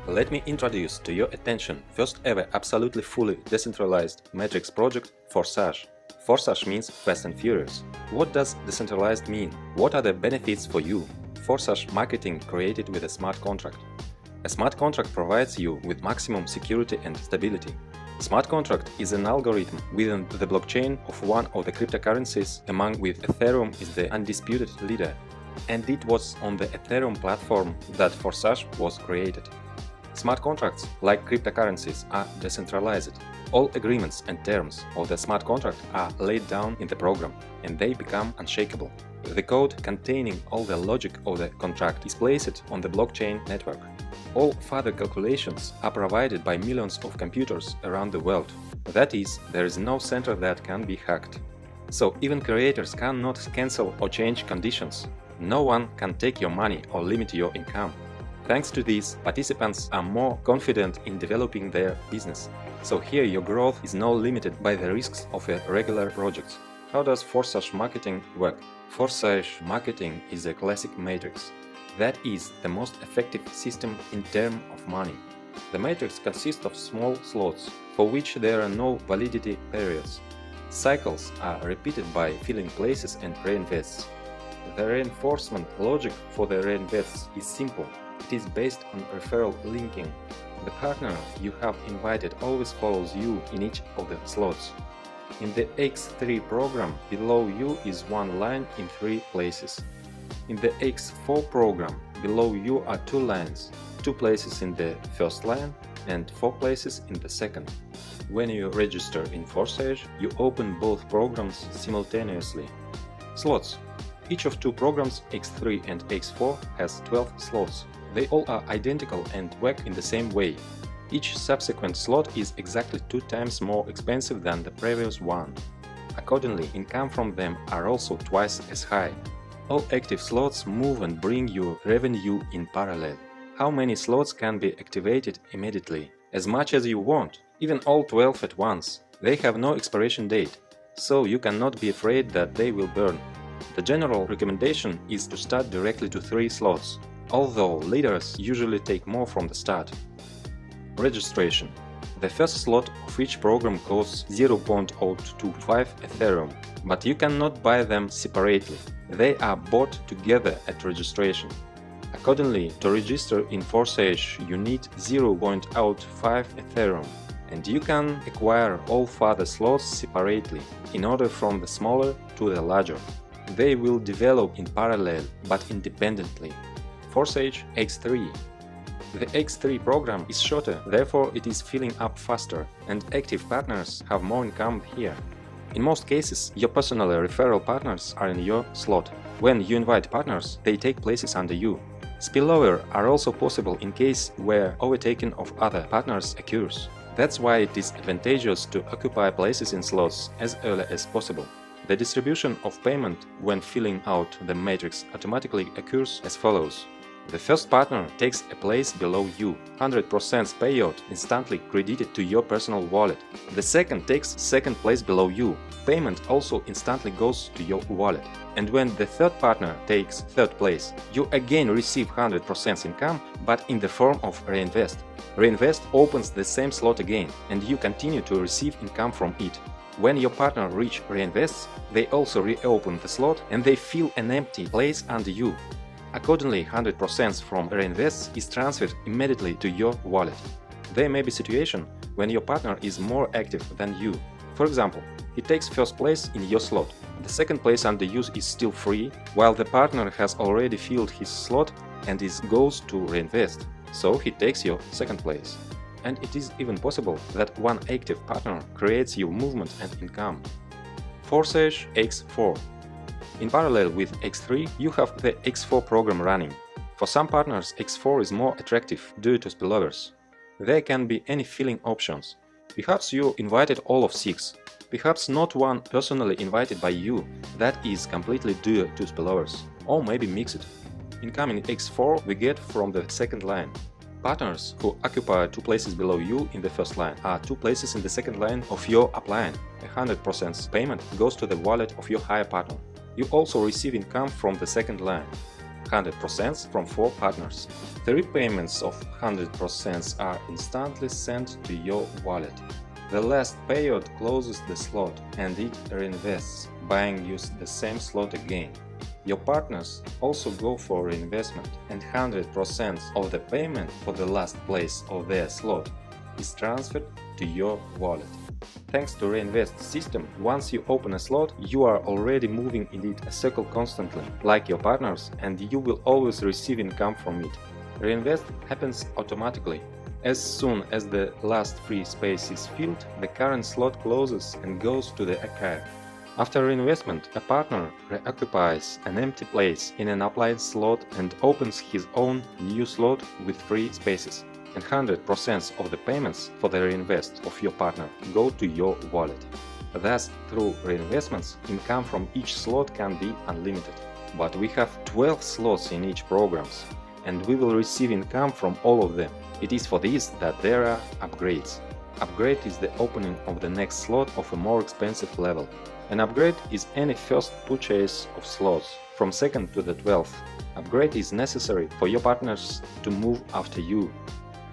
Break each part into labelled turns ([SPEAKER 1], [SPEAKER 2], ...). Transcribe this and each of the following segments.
[SPEAKER 1] Let me introduce to your attention first ever absolutely fully decentralized matrix project Forsage. Forsage means Fast and Furious. What does decentralized mean? What are the benefits for you? Forsage Marketing created with a smart contract. A smart contract provides you with maximum security and stability. Smart contract is an algorithm within the blockchain of one of the cryptocurrencies, among which Ethereum is the undisputed leader. And it was on the Ethereum platform that Forsage was created. Smart contracts, like cryptocurrencies, are decentralized. All agreements and terms of the smart contract are laid down in the program, and they become unshakable. The code containing all the logic of the contract is placed on the blockchain network. All further calculations are provided by millions of computers around the world. That is, there is no center that can be hacked. So even creators cannot cancel or change conditions. No one can take your money or limit your income. Thanks to this, participants are more confident in developing their business. So here your growth is not limited by the risks of a regular project. How does Forsage Marketing work? Forsage Marketing is a classic matrix. That is the most effective system in terms of money. The matrix consists of small slots, for which there are no validity periods. Cycles are repeated by filling places and reinvests. The reinforcement logic for the reinvests is simple. It is based on referral linking. The partner you have invited always follows you in each of the slots. In the X3 program, below you is one line in 3 places. In the X4 program, below you are 2 lines, 2 places in the first line and 4 places in the second. When you register in Forsage, you open both programs simultaneously. Slots. Each of 2 programs, X3 and X4, has 12 slots. They all are identical and work in the same way. Each subsequent slot is exactly 2 times more expensive than the previous one. Accordingly, income from them are also twice as high. All active slots move and bring you revenue in parallel. How many slots can be activated immediately? As much as you want, even all 12 at once. They have no expiration date, so you cannot be afraid that they will burn. The general recommendation is to start directly to 3 slots, although leaders usually take more from the start. Registration. The first slot of each program costs 0.025 Ethereum, but you cannot buy them separately. They are bought together at registration. Accordingly, to register in Forsage, you need 0.05 Ethereum, and you can acquire all further slots separately, in order from the smaller to the larger. They will develop in parallel, but independently. Forsage X3. The X3 program is shorter, therefore it is filling up faster, and active partners have more income here. In most cases, your personal referral partners are in your slot. When you invite partners, they take places under you. Spillover are also possible in case where overtaking of other partners occurs. That's why it is advantageous to occupy places in slots as early as possible. The distribution of payment when filling out the matrix automatically occurs as follows. The first partner takes a place below you, 100% payout instantly credited to your personal wallet. The second takes second place below you, payment also instantly goes to your wallet. And when the third partner takes third place, you again receive 100% income, but in the form of Reinvest. Reinvest opens the same slot again, and you continue to receive income from it. When your partner reach Reinvests, they also reopen the slot and they fill an empty place under you. Accordingly, 100% from Reinvests is transferred immediately to your wallet. There may be a situation when your partner is more active than you. For example, he takes first place in your slot. The second place under you is still free, while the partner has already filled his slot and goes to Reinvest, so he takes your second place. And it is even possible that one active partner creates your movement and income. Forsage X4. In parallel with X3, you have the X4 program running. For some partners, X4 is more attractive due to spillovers. There can be any filling options. Perhaps you invited all of 6. Perhaps not one personally invited by you, that is completely due to spillovers. Or maybe mixed. Incoming X4 we get from the second line. Partners who occupy 2 places below you in the first line are 2 places in the second line of your upline. 100% payment goes to the wallet of your higher partner. You also receive income from the second line, 100% from 4 partners. The repayments of 100% are instantly sent to your wallet. The last payout closes the slot and it reinvests, buying you the same slot again. Your partners also go for reinvestment, and 100% of the payment for the last place of their slot is transferred to your wallet. Thanks to Reinvest system, once you open a slot, you are already moving in it a circle constantly, like your partners, and you will always receive income from it. Reinvest happens automatically. As soon as the last free space is filled, the current slot closes and goes to the archive. After reinvestment, a partner reoccupies an empty place in an upline slot and opens his own new slot with free spaces. And 100% of the payments for the reinvest of your partner go to your wallet. Thus, through reinvestments, income from each slot can be unlimited. But we have 12 slots in each programs, and we will receive income from all of them. It is for this that there are upgrades. Upgrade is the opening of the next slot of a more expensive level. An upgrade is any first purchase of slots, from 2nd to the 12th. Upgrade is necessary for your partners to move after you,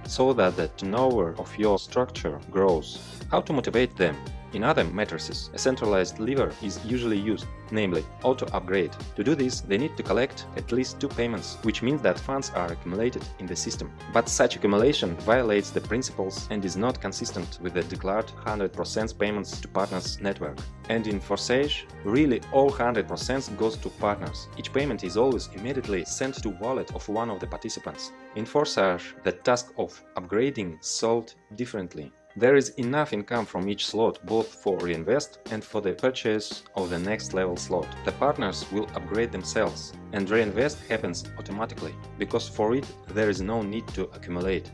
[SPEAKER 1] so that the turnover of your structure grows. How to motivate them? In other matrices, a centralized lever is usually used, namely auto-upgrade. To do this, they need to collect at least 2 payments, which means that funds are accumulated in the system. But such accumulation violates the principles and is not consistent with the declared 100% payments to partners network. And in Forsage, really all 100% goes to partners. Each payment is always immediately sent to wallet of one of the participants. In Forsage, the task of upgrading solved differently. There is enough income from each slot, both for reinvest and for the purchase of the next level slot. The partners will upgrade themselves, and reinvest happens automatically, because for it there is no need to accumulate.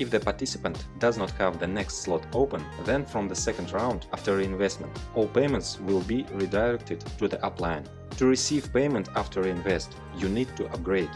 [SPEAKER 1] If the participant does not have the next slot open, then from the second round after reinvestment, all payments will be redirected to the upline. To receive payment after reinvest, you need to upgrade.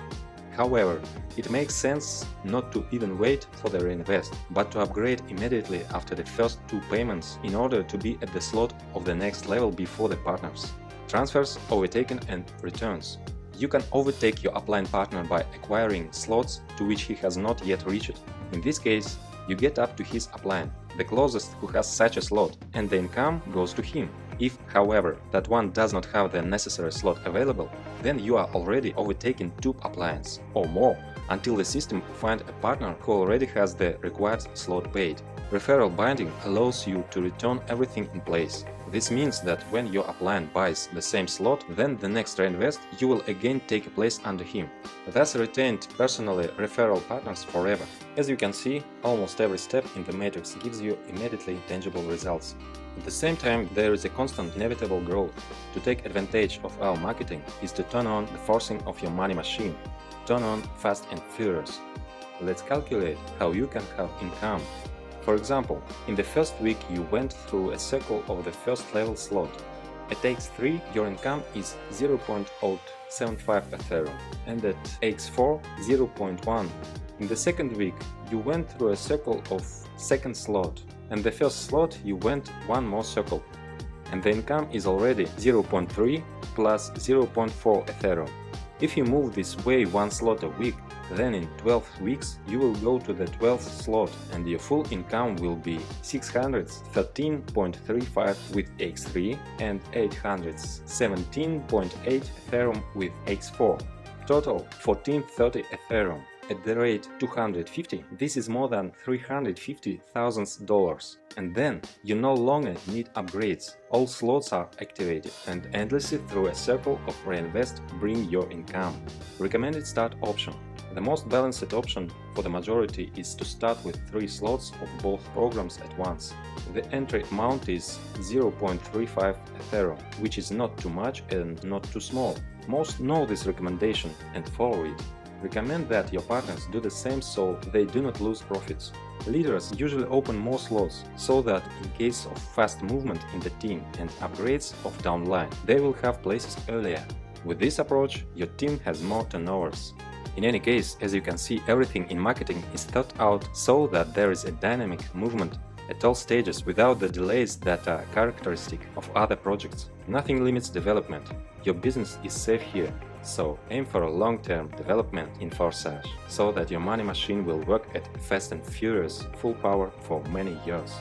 [SPEAKER 1] However, it makes sense not to even wait for the reinvest, but to upgrade immediately after the first 2 payments in order to be at the slot of the next level before the partners. Transfers, overtaken and returns. You can overtake your upline partner by acquiring slots to which he has not yet reached. In this case, you get up to his upline, the closest who has such a slot, and the income goes to him. If, however, that one does not have the necessary slot available, then you are already overtaking 2 uplines or more until the system finds a partner who already has the required slot paid. Referral binding allows you to return everything in place. This means that when your upline buys the same slot, then the next reinvest, you will again take a place under him. Thus retained personally referral partners forever. As you can see, almost every step in the matrix gives you immediately tangible results. At the same time, there is a constant inevitable growth. To take advantage of our marketing is to turn on the forcing of your money machine. Turn on Fast and Furious. Let's calculate how you can have income. For example, in the first week you went through a circle of the first level slot. At x3 your income is 0.075 Ethereum and at x4 0.1. In the second week you went through a circle of second slot, and the first slot you went one more circle, and the income is already 0.3 plus 0.4 Ethereum. If you move this way one slot a week, then in 12 weeks you will go to the 12th slot and your full income will be 613.35 with x3 and 817.8 Ethereum with x4. Total 1430 Ethereum. At the rate 250, this is more than $350,000. And then you no longer need upgrades. All slots are activated and endlessly through a circle of reinvest bring your income. Recommended start option. The most balanced option for the majority is to start with 3 slots of both programs at once. The entry amount is 0.35 Ethereum, which is not too much and not too small. Most know this recommendation and follow it. Recommend that your partners do the same so they do not lose profits. Leaders usually open more slots so that in case of fast movement in the team and upgrades of downline, they will have places earlier. With this approach, your team has more turnovers. In any case, as you can see, everything in marketing is thought out so that there is a dynamic movement at all stages without the delays that are characteristic of other projects. Nothing limits development. Your business is safe here, so aim for a long-term development in Forsage, so that your money machine will work at fast and furious full power for many years.